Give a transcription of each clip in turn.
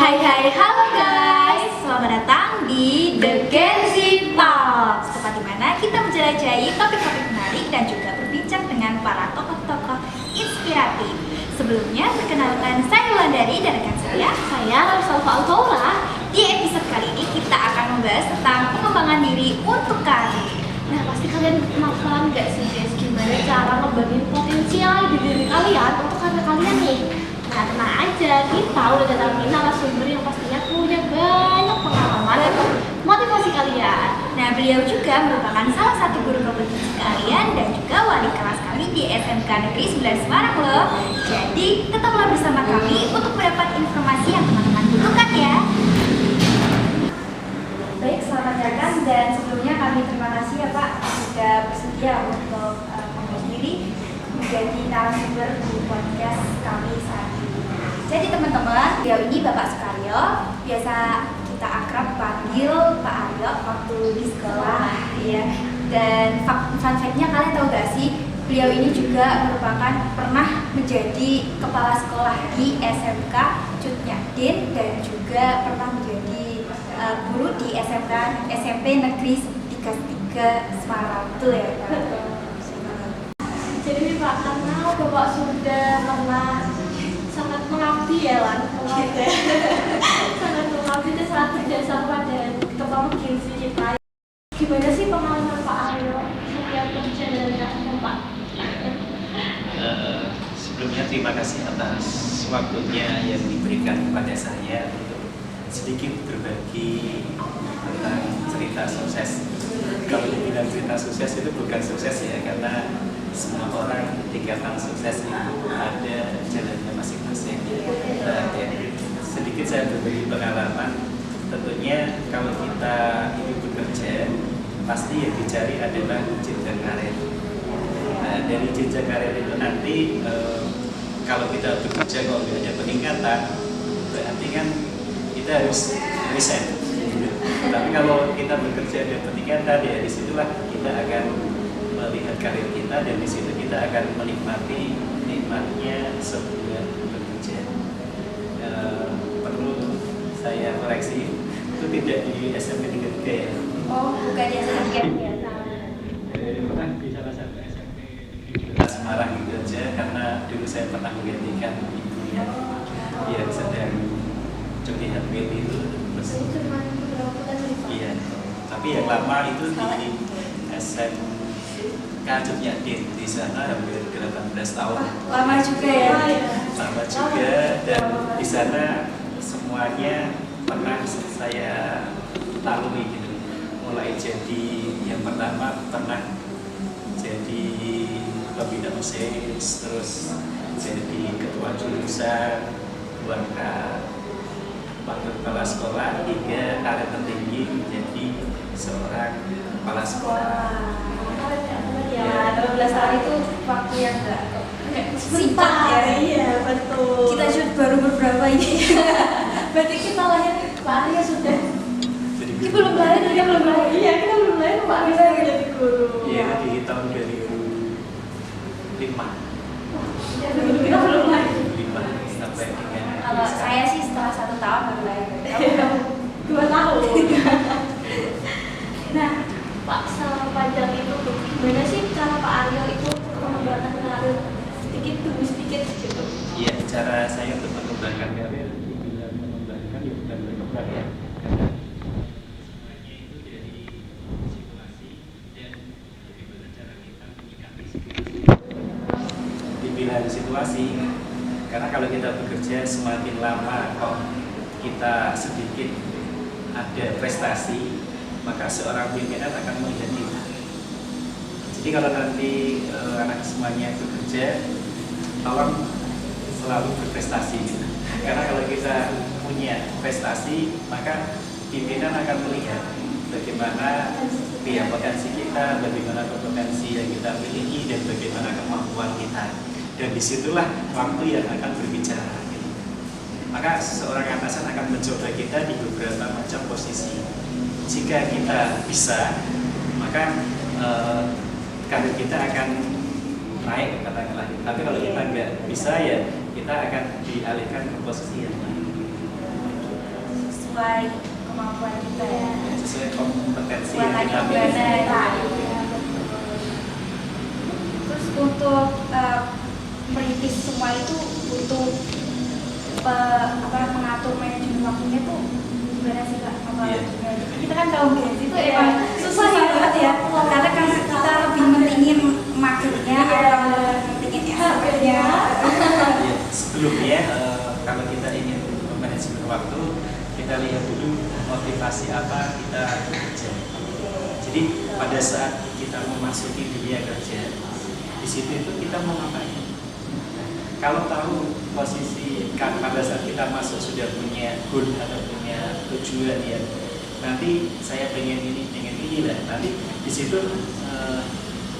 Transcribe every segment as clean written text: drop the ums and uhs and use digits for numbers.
Hai halo guys, selamat datang di The Gen Z Talks, tempat di mana kita menjelajahi topik-topik menarik dan juga berbincang dengan para tokoh-tokoh inspiratif. Sebelumnya, perkenalkan saya Wulandari dan rekan saya Ramsalva Alfaura. Di episode kali ini kita akan membahas tentang pengembangan diri untuk karir. Nah, pasti kalian penasaran gak sih guys, gimana cara ngebangun potensial di diri kalian untuk karir kalian nih? Nah, tenang aja, kita udah datangin narasumber yang pastinya punya banyak pengalaman dan motivasi kalian. Nah, beliau juga merupakan salah satu guru kompetisi kalian dan juga wali kelas kami di SMK Negeri 9 Semarang loh. Jadi, tetaplah bersama kami untuk mendapat informasi yang teman-teman butuhkan ya. Baik, selamat datang dan sebelumnya kami terima kasih ya Pak sudah bersedia untuk membuat diri menjadi narasumber di podcast kami saat ini. Jadi teman-teman, beliau ini Bapak Sukaryo, biasa kita akrab panggil Pak Aryo waktu di sekolah ya. Dan fun fact-nya kalian tahu gak sih, beliau ini juga merupakan pernah menjadi kepala sekolah di SMK Cut Nyak-Din dan juga pernah menjadi guru di SMP Negeri 3 Semarang tuh ya Pak. Jadi Pak, karena Bapak sudah pernah sangat mengabdi ya Lan, sangat mengabdi dan sangat berjasa pada kelompok Gen Z kita. Gimana sih pengalaman Pak Aryo setiap kerja dan kasusnya Pak? Sebelumnya terima kasih atas waktunya yang diberikan kepada saya untuk sedikit berbagi tentang cerita sukses. Kalau dibilang cerita sukses itu bukan sukses ya, karena semua orang tingkatan sukses itu ada jalannya masing-masing. Nah, ya, sedikit saya berbagi pengalaman. Tentunya kalau kita ini bekerja, pasti yang dicari adalah jenjang karir. Nah, dari jenjang karir itu nanti kalau kita bekerja kalau tidak ada peningkatan, berarti kan kita harus resign. Tapi kalau kita bekerja ada peningkatan, ya disitulah kita akan melihat karir kita dan di situ kita akan menikmati nikmatnya sebuah bekerja. Perlu saya koreksi, itu tidak di SMP 3 ya. Oh, bukan di SMP biasa. Bukan di salah satu SMP di Semarang gitu aja, karena dulu saya pernah menggantikan ibu yang sedang cuti hamil itu. Terus, iya, tapi yang lama itu di SMK Cut Nyak-Din, di sana hampir 18 tahun. Lama juga ya. Lama juga, dan di sana semuanya pernah saya lalui gitu. Mulai jadi yang pertama pernah jadi pembina OSIS, terus jadi ketua jurusan, wakil kepala sekolah, hingga karir tertinggi menjadi seorang kepala sekolah. Ya, 12 tahun itu waktu yang enggak singkat ya. Iya, betul. Kita shoot baru beberapa ini. Berarti kita lahir Pak Aryo sudah. Jadi Kita belum lahir, dia belum lahir. Iya, kita belum lahir, Pak Aryo sudah jadi guru. iya, di tahun 2005. Kita belum lahir. 5 sampai dengan kalau saya sih setelah 1 tahun baru lahir. Kamu 2 tahun. Nah, Pak, sepanjang itu tuh, gimana sih cara Pak Aryo itu mengembangkan karir sedikit demi sedikit gitu? Iya, cara saya untuk mengembangkan karir, dibilang mengembangkan ya bukan berkembang ya, karena semuanya itu dari situasi dan bagaimana cara kita menyikapi situasi. Dibilang situasi, karena kalau kita bekerja semakin lama kok kita sedikit ada prestasi, maka seorang pimpinan akan melihat kita. Jadi kalau nanti anak semuanya bekerja, tolong selalu berprestasi gitu. Karena kalau kita punya prestasi, maka pimpinan akan melihat bagaimana potensi kita, bagaimana kompetensi yang kita miliki, dan bagaimana kemampuan kita. Dan disitulah waktu yang akan berbicara gitu. Maka seorang atasan akan mencoba kita di beberapa macam posisi. Jika kita bisa, maka karir kita akan naik katakanlah. Tapi kalau kita nggak bisa, ya kita akan dialihkan ke posisi yang lain. sesuai kemampuan kita ya. Sesuai kompetensi yang Buatan kita yang miliki. benar. Terus untuk merintis semua itu butuh mengatur manajemen waktunya tuh gimana sih Kak? Iya. Kita kan tahu Gen Z itu emang susah banget ya, karena kita lebih mentingin magernya atau mentingin effortnya. Ya, sebelumnya kalau kita ingin manajemen waktu, kita lihat dulu motivasi apa kita bekerja. Jadi pada saat kita memasuki dunia kerja, di situ itu kita mau ngapain? Kalau tahu posisi pada saat kita masuk sudah punya goal atau punya tujuan ya, nanti saya pengen ini lah. Nanti di situ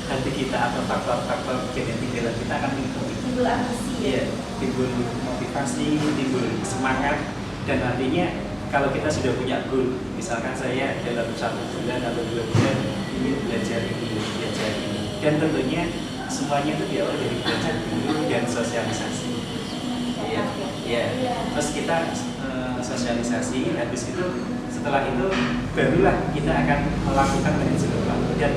hati kita atau faktor-faktor genetik dalam kita akan mengikuti. Timbul ambisi ya. Iya, timbul motivasi, timbul semangat, dan nantinya kalau kita sudah punya goal, misalkan saya dalam 1 bulan atau 2 bulan ingin belajar ini, dan tentunya semuanya itu diawali dari belajar dulu dan sosialisasi. Iya, iya. Terus kita sosialisasi, habis itu setelah itu barulah kita akan melakukan manajemen waktu. Dan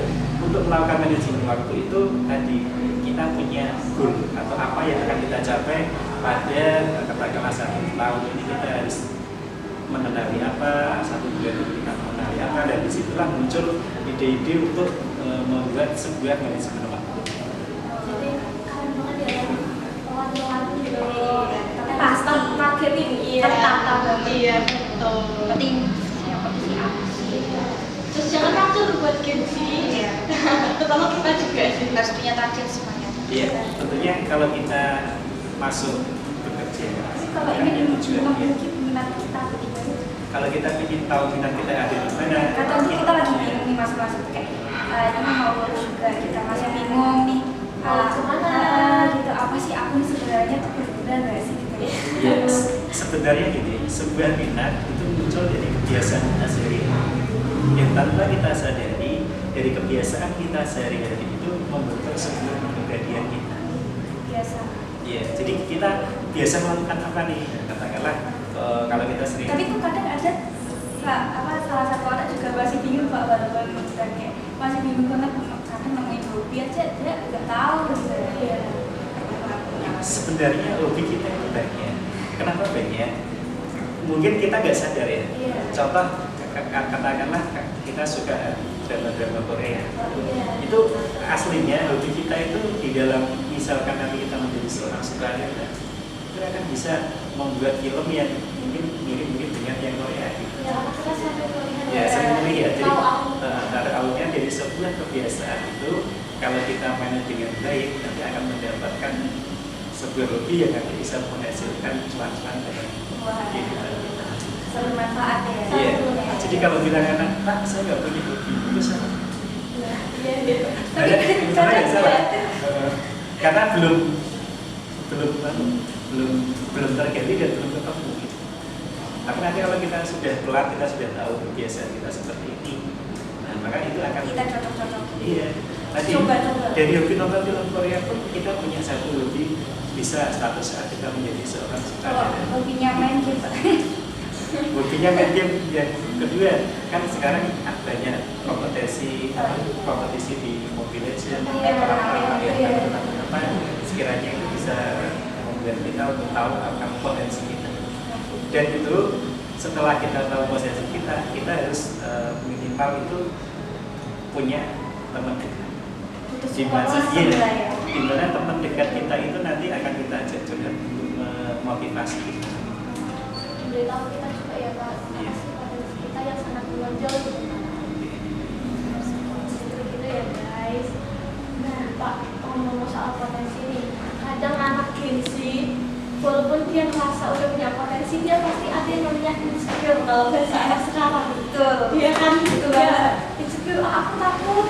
untuk melakukan manajemen waktu itu tadi kita punya goal atau apa yang akan kita capai pada katakanlah 1 tahun ini kita harus mengenali apa, 1 bulan ini kita mengenali apa, dan disitulah muncul ide-ide untuk membuat sebuah manajemen waktu. Jadi keren banget ya, lawan-lawan gitu. Tapi pasti targetin, iya. tertata banget. Iya, betul. Penting yang penting sih apa sih? Terus jangan takut buat Gen Z. Iya. Terutama kita juga sih. Harus punya target semuanya. Iya, tentunya kalau kita masuk bekerja, Kalau kan ingin ada tujuannya. memiliki minat kita gimana? Kalau kita ingin tahu minat kita ada di mana, Atau kita lagi bingung nih masuk-masuk kayak ini mau lulus juga kita masih bingung nih Kemana? gitu apa sih aku nih sebenarnya tuh berguna nggak sih gitu ya? ya, sebenarnya gini, sebuah minat itu muncul dari kebiasaan kita sehari-hari. Yang tanpa kita sadari, dari kebiasaan kita sehari-hari itu membentuk sebuah kepribadian kita. Biasa. Iya, jadi kita biasa melakukan apa nih? Katakanlah kalau kita sering. Tapi tuh kadang ada salah satu anak juga masih bingung Pak baru-baru dan kayak masih bingung banget karena nemuin hobi aja dia nggak tahu gitu ya. Sebenarnya hobi kita itu banyak. Kenapa banyak? Mungkin kita nggak sadar ya. Iya. Contoh, katakanlah kita suka drama-drama Korea. Itu aslinya hobi kita itu di dalam, misalkan nanti kita menjadi seorang sutradara, itu akan bisa membuat film yang mungkin mirip-mirip dengan yang Korea gitu. Ya, kita sampai melihat. Ya, sering melihat. Jadi Tahu aku. dari awalnya dari sebuah kebiasaan itu, kalau kita manage dengan baik, nanti akan mendapatkan sebuah hobi yang nanti bisa menghasilkan cuan-cuan dari Wah. kehidupan kita. Bermanfaat ya. Iya. Jadi kalau bilang anak, Pak, saya nggak punya hobi, itu salah. Iya, iya. Ada cara yang salah. Karena belum terjadi dan belum ketemu. Tapi nanti kalau kita sudah pelan, kita sudah tahu kebiasaan kita seperti ini, nah maka itu akan Kita cocok-cocok. iya. Nanti Coba-coba. dari hobi nonton film Korea pun kita punya satu hobi, bisa suatu saat kita menjadi seorang Kalau sutradara. hobinya main game Pak. Hobinya main game. Yang kedua, kan sekarang banyak kompetisi di Mobile Legends, apa sekiranya itu bisa membuat kita untuk tahu akan potensi kita. Dan itu setelah kita tahu potensi kita harus minimal itu punya teman dekat. Butuh Di support mana system lah ya. di mana teman dekat kita itu nanti akan kita ajak curhat untuk memotivasi kita. Beritahu kita juga ya Pak, Iya. apa sih potensi kita yang sangat menonjol gitu kan. Seperti itu ya guys. Nah Pak, ngomong soal potensi nih, kadang anak Gen Z walaupun dia merasa udah punya potensi, dia pasti ada yang namanya insecure kalau bahasa anak sekarang. Betul. Dia kan Betul dia banget. insecure, aku takut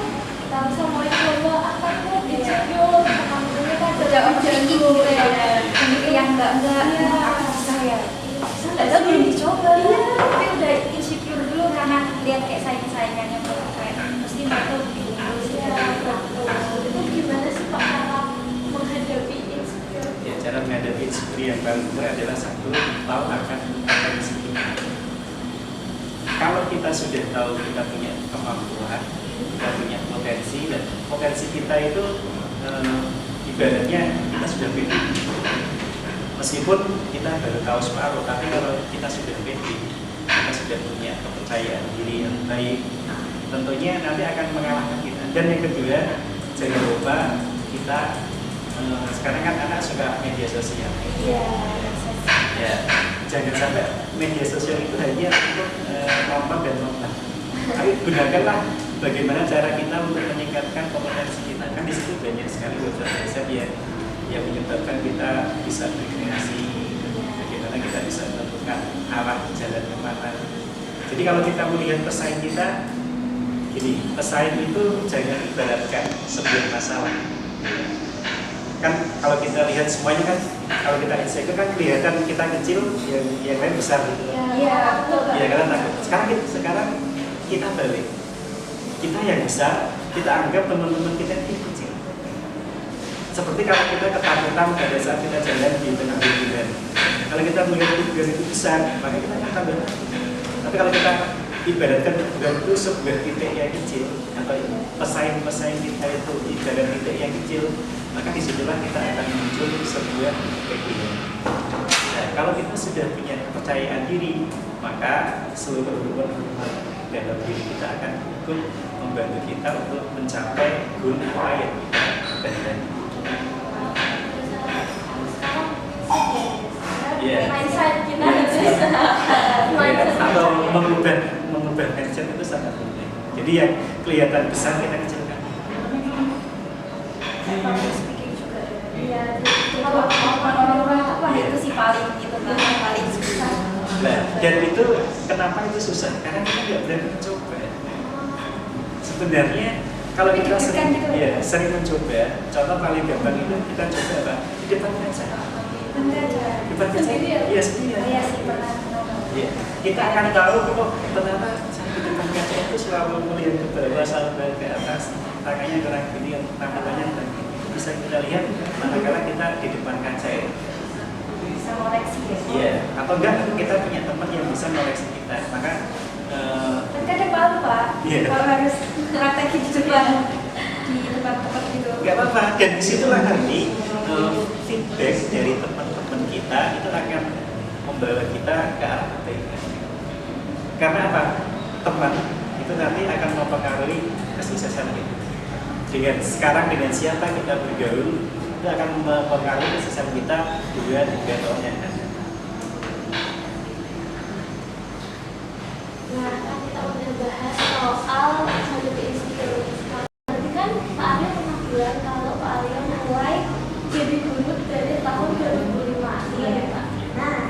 tak bisa mau coba, aku takut insecure, kamunya kan Udah overthinking gitu ya. Sendiri yang enggak Iya. aku bisa ya. bisa Padahal belum dicoba. Iya. Tapi udah insecure dulu karena lihat kayak saingannya kayak mesti mereka lebih bagus Iya, ya. betul. Itu gimana sih Pak cara menghadapi insecure? Ya, cara menghadapi insecure yang paling mudah adalah satu, tahu akan potensi kita. kalau kita sudah tahu kita punya kemampuan, kita punya potensi, dan potensi kita itu ibaratnya kita sudah pede. Meskipun kita baru tahu separuh, tapi kalau kita sudah pede, kita sudah punya kepercayaan diri yang baik, tentunya nanti akan mengalahkan kita. Dan yang kedua, jangan lupa kita sekarang kan anak suka media sosial. Iya. Ya, jangan sampai media sosial itu hanya untuk nonton dan nonton. Tapi gunakanlah bagaimana cara kita untuk meningkatkan kompetensi kita. Kan di situ banyak sekali website yang menyebabkan kita bisa berkreasi, bagaimana kita bisa menentukan arah jalan kemana. Jadi kalau kita melihat pesaing kita, gini, pesaing itu jangan ibaratkan sebuah masalah. Kan kalau kita lihat semuanya kan, kalau kita insecure kan kelihatan kita kecil, yang lain besar gitu. Iya, betul. Iya, karena takut. Sekarang kita balik. Kita yang besar, kita anggap teman-teman kita yang kecil. Seperti kalau kita ketakutan pada saat kita jalan di tengah lingkungan. Kalau kita melihat lingkungan itu besar, maka kita akan tambah takut. Tapi kalau kita ibaratkan lingkungan itu sebuah titik yang kecil, atau pesaing-pesaing kita itu ibarat titik yang kecil, maka disitulah kita akan muncul sebuah kegiatan. Nah, kalau kita sudah punya kepercayaan diri, maka seluruh hubungan dalam diri kita akan ikut membantu kita untuk mencapai goal apa yang kita kehendaki. Mindset kita Atau mengubah mindset itu sangat penting. Jadi yang kelihatan besar kita kecilkan. Speaking juga. Iya, kalau orang-orang itu sih paling gitu kan, paling susah. Nah, dan itu kenapa itu susah? Karena kita nggak berani mencoba. Sebenarnya kalau kita sering mencoba, contoh paling gampang itu kita coba apa? Di depan kaca. Di depan kaca. Iya sendiri. Iya sih pernah. Iya. Kita akan tahu kok ternyata di depan kaca itu selalu melihat ke bawah, selalu ke atas, tangannya gerak gini, tampilannya gerak gini. Bisa kita lihat manakala kita di depan kaca ya. Bisa koreksi ya. Iya. Atau enggak kita punya teman yang bisa koreksi kita, maka kadang malu Pak, kalau harus praktekin di depan tempat gitu. Gak apa-apa, dan disitulah nanti feedback dari teman-teman kita itu akan membawa kita ke arah kebaikan. Karena apa? Teman itu nanti akan mempengaruhi kesuksesan kita. Dengan siapa kita bergaul, itu akan mempengaruhi kesuksesan kita 2-3 tahun yang akan datang. Nah, kan kita udah bahas soal strategi insecure. Berarti kan Pak Aryo pernah bilang kalau Pak Aryo mulai jadi guru dari tahun 2005. Iya Pak. Nah,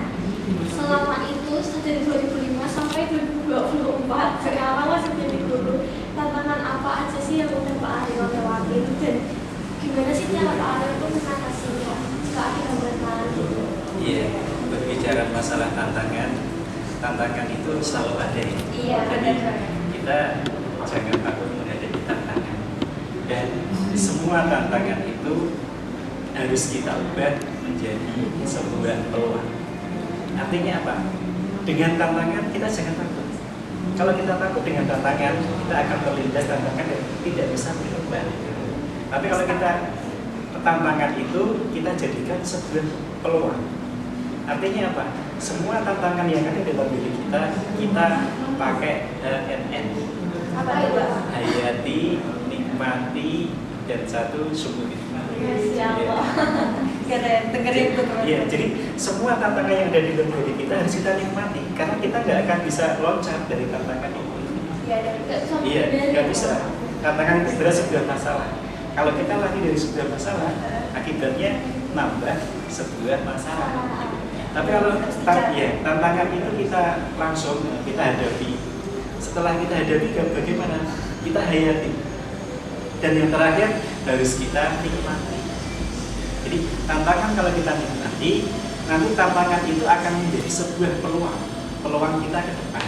selama itu dari 2005 sampai 2024 sekarang masih jadi guru. Tantangan apa aja sih yang udah Pak Aryo lewati, dan gimana sih cara Pak Aryo itu mengatasinya jika akhirnya berjalan gitu? Iya, berbicara masalah tantangan itu selalu ada ya. Iya, Jadi benar. kita jangan takut menghadapi tantangan. Dan semua tantangan itu harus kita ubah menjadi sebuah peluang. Artinya apa? Dengan tantangan kita jangan takut. Kalau kita takut dengan tantangan, kita akan terlindas tantangan dan tidak bisa berkembang. Tapi kalau kita tantangan itu kita jadikan sebuah peluang. Artinya apa? Semua tantangan yang ada dalam diri kita pakai HNN. Apa itu Pak? Hayati, nikmati, dan satu syukuri. Siapa? Dengerin tuh teman. Iya, jadi semua tantangan yang ada di dalam diri kita harus kita nikmati, karena kita nggak akan bisa loncat dari tantangan itu. Iya, Iya, nggak bisa. Tantangan itu adalah sebuah masalah. Kalau kita lari dari sebuah masalah, akibatnya nambah sebuah masalah. Tapi kalau tantangan itu kita langsung kita hadapi. Setelah kita hadapi, bagaimana? Kita hayati. Dan yang terakhir harus kita nikmati. Jadi tantangan kalau kita nikmati, nanti tantangan itu akan menjadi sebuah peluang kita ke depan.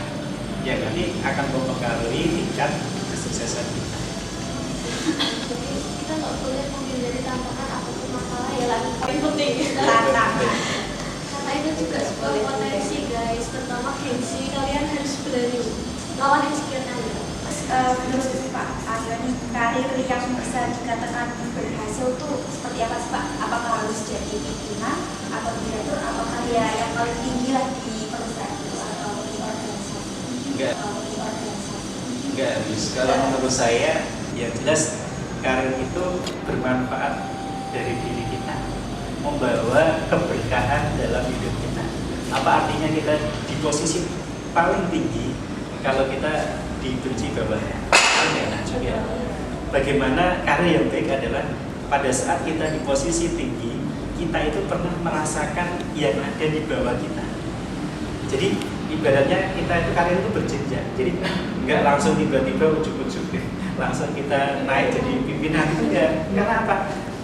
Ya, nanti akan mempengaruhi tingkat kesuksesan kita. Jadi kita nggak boleh menghindari tantangan ataupun masalah ya lah. Yang penting tantangan. karena itu juga sebuah potensi guys, terutama gengsi, kalian harus berani lawan insecure Anda. Menurut Pak Aryo nih, karir yang bisa dikatakan berhasil tuh seperti apa sih Pak? Apakah harus jadi pimpinan atau direktur atau karya yang paling tinggi lah di perusahaan itu atau di organisasi? Enggak harus. Kalau menurut saya, ya jelas karir itu bermanfaat dari diri kita, membawa keberkahan dalam hidup kita. Apa artinya kita di posisi paling tinggi kalau kita dibenci bawahnya? Enak juga. Bagaimana karir yang baik adalah pada saat kita di posisi tinggi, kita itu pernah merasakan yang ada di bawah kita. Jadi ibaratnya kita itu karir itu berjenjang. Jadi nggak langsung tiba-tiba ujuk-ujuk langsung kita naik jadi pimpinan, itu enggak. Karena apa?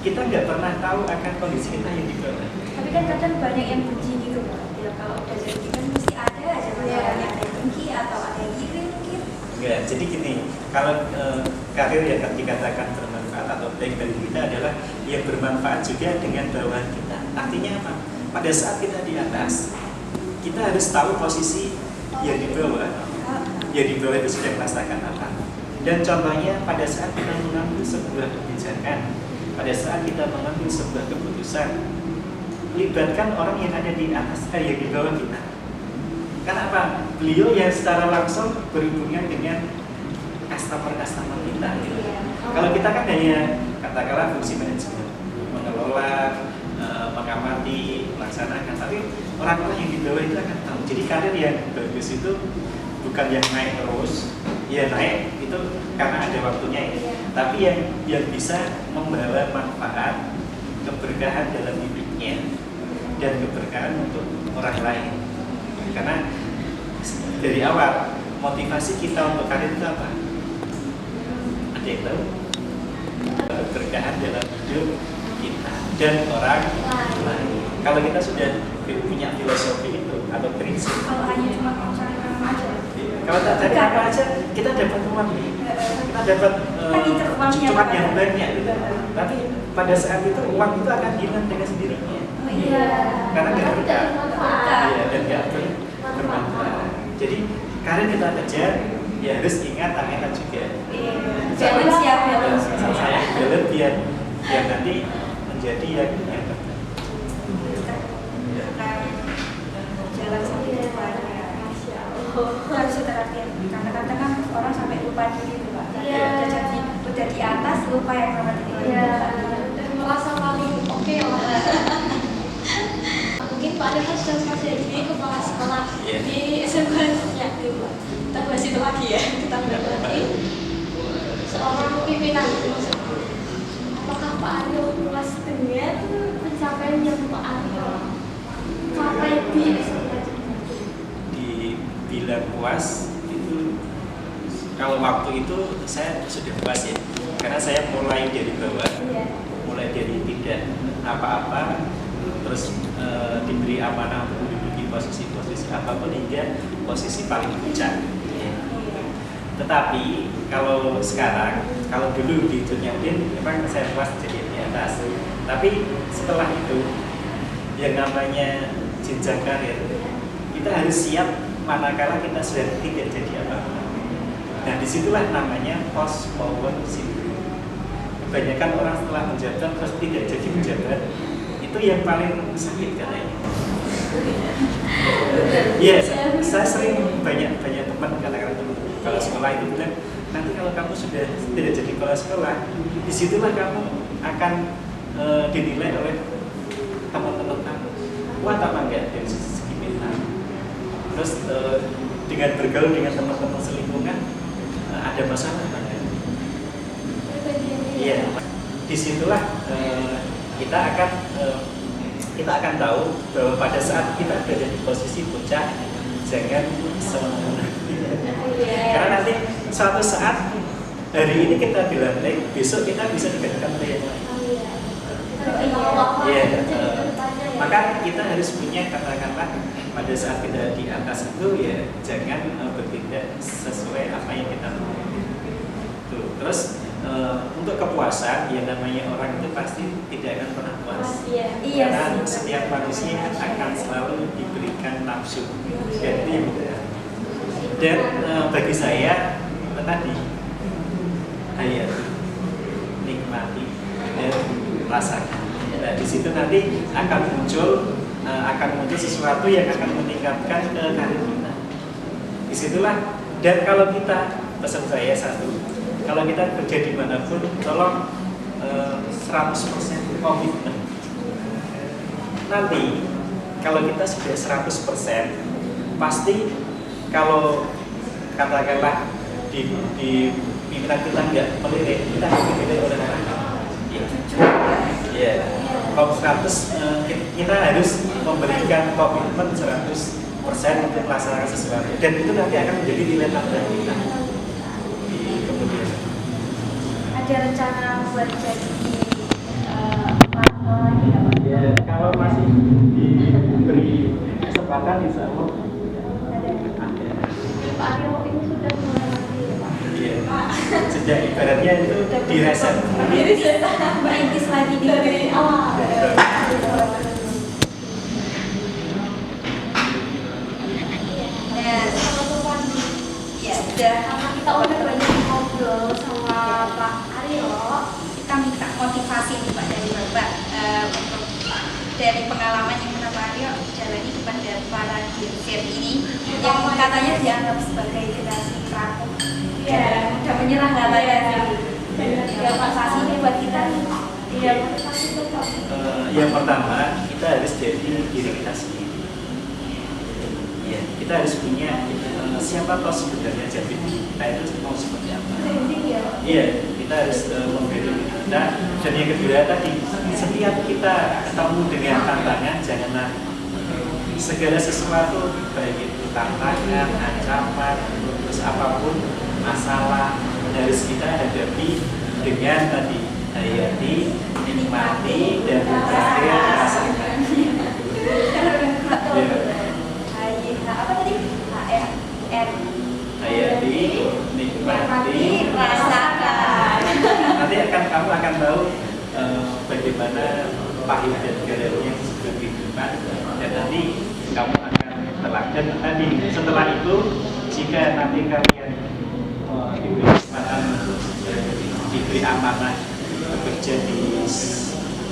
Kita nggak pernah tahu akan kondisi kita yang di bawah. Tapi kan kadang banyak yang benci gitu Pak. Ya, kalau udah jadi pimpinan mesti ada aja masalahnya, ada yang benci atau ada yang iri mungkin. Enggak, jadi gini, kalau karir yang dikatakan bermanfaat atau baik bagi kita adalah yang bermanfaat juga dengan bawahan kita. Artinya apa? Pada saat kita di atas, kita harus tahu posisi yang di bawah. Yang di bawah itu sedang merasakan apa. Dan contohnya pada saat kita mengambil sebuah kebijakan, pada saat kita mengambil sebuah keputusan, libatkan orang yang ada di atas, yang di bawah kita. Karena apa? Beliau yang secara langsung berhubungan dengan customer kita. Gitu. Kalau kita kan hanya katakanlah fungsi manajemen, mengelola, mengamati, melaksanakan. Tapi orang-orang yang di bawah itu akan tahu. Jadi karir yang bagus itu bukan yang naik terus, ya naik itu karena ada waktunya ya. Tapi yang bisa membawa manfaat, keberkahan dalam hidupnya dan keberkahan untuk orang lain. Karena dari awal motivasi kita untuk karir itu apa? Ada yang tahu? Keberkahan dalam hidup kita dan orang lain. Kalau kita sudah punya filosofi itu atau prinsip, Kalau hanya cuma cari uang aja. kalau tak cari apa aja, kita dapat uang nih. Kita dapat cucukan yang banyak gitu. Tapi pada saat itu uang itu akan hilang dengan sendirinya. Iya. Karena nggak Tapi tidak bermanfaat. Iya, dan nggak bermanfaat. Jadi karir kita kejar, ya harus ingat akhirat juga. Iya. Balance ya, balance. Saya balance biar nanti menjadi yang terbaik. Jalan sendiri banyak. Harus terakhir. Karena kadang kan orang sampai lupa diri tuh Pak. Iya. Udah di atas lupa yang sama diri. Iya, dan merasa paling oke lah. Mungkin Pak Aryo kan sudah jadi kepala sekolah di SMK Yatim. Kita bahas itu lagi ya, kita bahas lagi seorang pimpinan. Apakah Pak Aryo puas dengan pencapaian yang Pak Aryo capai di SMK? Dibilang puas itu, kalau waktu itu saya sudah puas ya, karena saya mulai dari bawah, mulai dari tidak apa-apa, terus diberi amanah untuk menduduki posisi-posisi apapun hingga posisi paling puncak. Tetapi kalau sekarang, kalau dulu di Jurnyatin memang saya puas jadi di atas. Tapi setelah itu yang namanya jenjang karir, kita harus siap manakala kita sudah tidak jadi apa-apa. Nah disitulah namanya post power syndrome. Kebanyakan orang setelah menjabat terus tidak jadi menjabat, itu yang paling sakit katanya. Iya, saya sering banyak teman katakan kalau sekolah itu bilang, nanti kalau kamu sudah tidak jadi kepala sekolah, disitulah kamu akan dinilai oleh teman-teman kamu. Kuat apa enggak dari segi mental. Terus dengan bergaul dengan teman-teman selingkungan, ada masalah apa enggak? Iya, disitulah kita akan tahu bahwa pada saat kita berada di posisi puncak, jangan semangat. Karena nanti suatu saat hari ini kita dilantik, besok kita bisa digantikan oleh yang lain. Iya, maka kita harus punya katakanlah pada saat kita di atas itu ya jangan bertindak sesuai apa yang kita mau. Terus untuk kepuasan, yang namanya orang itu pasti tidak akan pernah puas. Iya, karena setiap manusia akan selalu diberikan nafsu. Dan itu yang Dan bagi saya tadi hayati, nikmati dan rasakan. Nah, di situ nanti akan muncul sesuatu yang akan meningkatkan karir kita. Disitulah. Dan kalau kita, pesan saya satu, kalau kita kerja dimanapun, tolong 100% komitmen. Nanti kalau kita sudah 100%, pasti kalau katakanlah di pimpinan kita nggak melirik, kita akan dipilih oleh orang lain. Ya, kalau 100 kita harus memberikan komitmen 100% untuk melaksanakan sesuatu, dan itu nanti akan menjadi nilai tambah kita di kemudian. Ada rencana buat jadi partner lagi nggak Pak? Ya, kalau masih diberi kesempatan, insya Allah Ada. Pak Aryo ini sudah mulai lagi ya Pak. Iya. Sejak ibaratnya itu direset. Merintis lagi di Dari awal. Nah, ya sudah. Karena kita udah banyak ngobrol sama Pak Aryo, Kita minta motivasi nih Pak dari Bapak untuk dari pengalaman yang pernah Pak Aryo jalani kepada para Gen ini yang katanya dianggap sebagai generasi rapuh. Iya. Udah menyerah katanya. Dan Motivasi ini buat kita nih. Iya, motivasi tetap. Yang pertama, kita harus jadi diri kita sendiri. Ya, kita harus punya siapa toh sebenarnya jati kita itu mau seperti apa. Branding ya. Iya, kita harus memberi diri kita. Dan yang kedua tadi, setiap kita ketemu dengan tantangan, janganlah segala sesuatu, baik itu tantangan, ancaman, terus apapun masalah, harus kita hadapi dengan tadi hayati, nikmati, dan terakhir rasakan. Ya. Apa tadi? HRR. Hayati, nikmati, Rasakan. nanti kamu akan tahu bagaimana pahit dan garamnya sebuah kehidupan, dan nanti kamu akan terlahir. Tadi setelah itu, jika nanti kalian diberi kesempatan, diberi amanah bekerja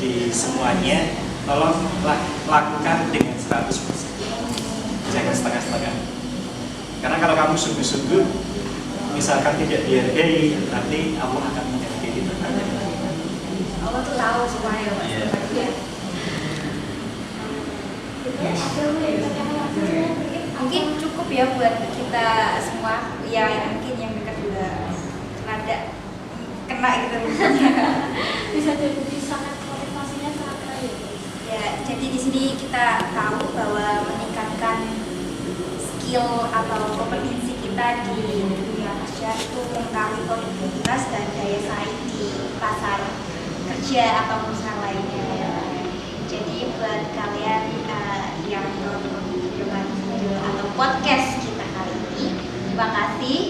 di semuanya, tolong lakukan dengan 100%, jangan setengah-setengah. Karena kalau kamu sungguh-sungguh, misalkan tidak dihargai, nanti Allah akan menghargai kita. Allah tuh tahu semuanya Pak. Iya. Mungkin cukup ya buat kita semua ya, mungkin yang dekat juga rada kena gitu Bisa jadi sangat motivasinya sangat kaya. ya. Jadi di sini kita tahu bahwa meningkatkan skill atau kompetensi kita di dunia kerja itu mengetahui produktivitas dan daya saing di pasar kerja atau perusahaan lainnya ya. Jadi buat kalian yang nonton video atau podcast kita kali ini, terima kasih